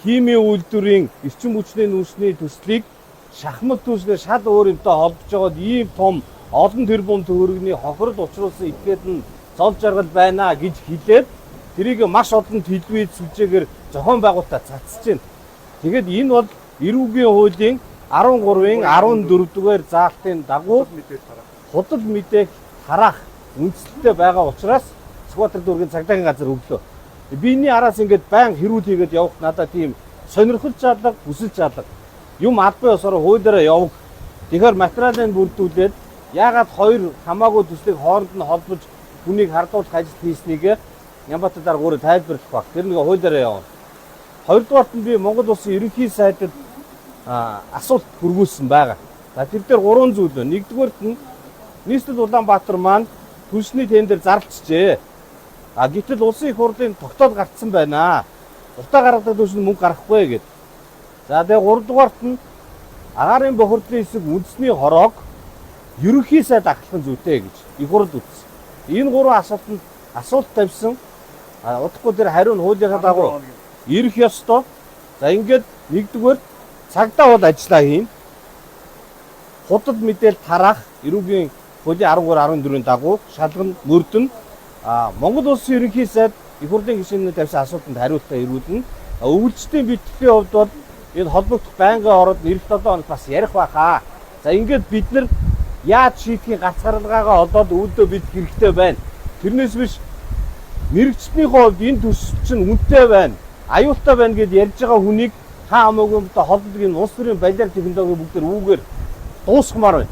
химийн үйлдвэрийн эрчим хүчний нүүрсний төслийг шахмат төслөөр шал өөр юмтай холбож байгаад ийм том олон тэрбум төгрөгийн хохирол учруулсан этгээд нь зол жаргал байна гэж хэлээд тэрийг маш олон төлөвийн сүлжээгээр зохион байгуулалтаа цацж байна. Тэгээд энэ бол эрүүгийн хуулийн 13-ын 14-р заалтын дагуу худал мэдээх тараах үндсэлтэй байгаа учраас Сүхбаатар дүүргийн цагдаагийн газар өглөө. Би энэний араас ингээд байн хэрүүл хийгээд явах надад тийм сонирхол чадлага, хүсэл чадлага. Юм албан ёсоор хуулиараа явах. Тэгэхээр материалыг бүрдүүлээд яагаад хоёр хамаагүй төслийг хооронд нь холбож хүнийг хардуулах ажил хийснийг Нямбатар дарга өөрөө тайлбарлах баг. Тэр нэг хуулиараа явна. Хоёрдугаарт нь би Монгол Улсын ерөнхий сайдад асуулт хөргүүлсэн байгаа. За тэр дээр 3 зүйл байна. Нэгдүгээрт нь нийслэл Улаанбаатар маань түлшний тендер зарлцжээ. Гэтэл улсын их хурлын тогтоол гарцсан байна. Утаа гаргадаг түлшин мөнгө гарахгүй гэд. За тэгээ 3 дугаарт нь агаарын бохирдлын хэсэг үндэсний хороог ерөнхий сайд ахлах зүйтэй гэж их хурл үзсэн. Энэ 3 асуулт тавьсан. Удахгүй тэр хариу нь хуулийнхаа дагуу ирэх ёстой. За ингээд нэгдүгээр цагдаа бол ажиллаа хийн. Худал мэдээлэл тараах эрүүгийн хуулийн 13-14-ийн дагуу шалган мөрдөн Монгол Улсын ерөнхий сайд их хурлын гишүүнээр тавьсан асуултанд хариултаа ирүүлнэ. Өвлжтийн бэлтгэлийн хувьд бол энэ холбогдох байнгын ороод эх 7 хоног бас ярих байхаа. За ингээд бид нар яаж шийдэхин гац гаргалгаагаа олоод өвдөө бидэх хэрэгтэй байна. Тэрнээс биш мэрэгчдийн хувьд энэ төсөл чинь үнэтэй байна. Аюултай байна гэд ярьж байгаа хүнийг хаа хамаагүй холбогдох энэ улс төрийн балиар технологи бүгд үүгээр дуусгамаар байна.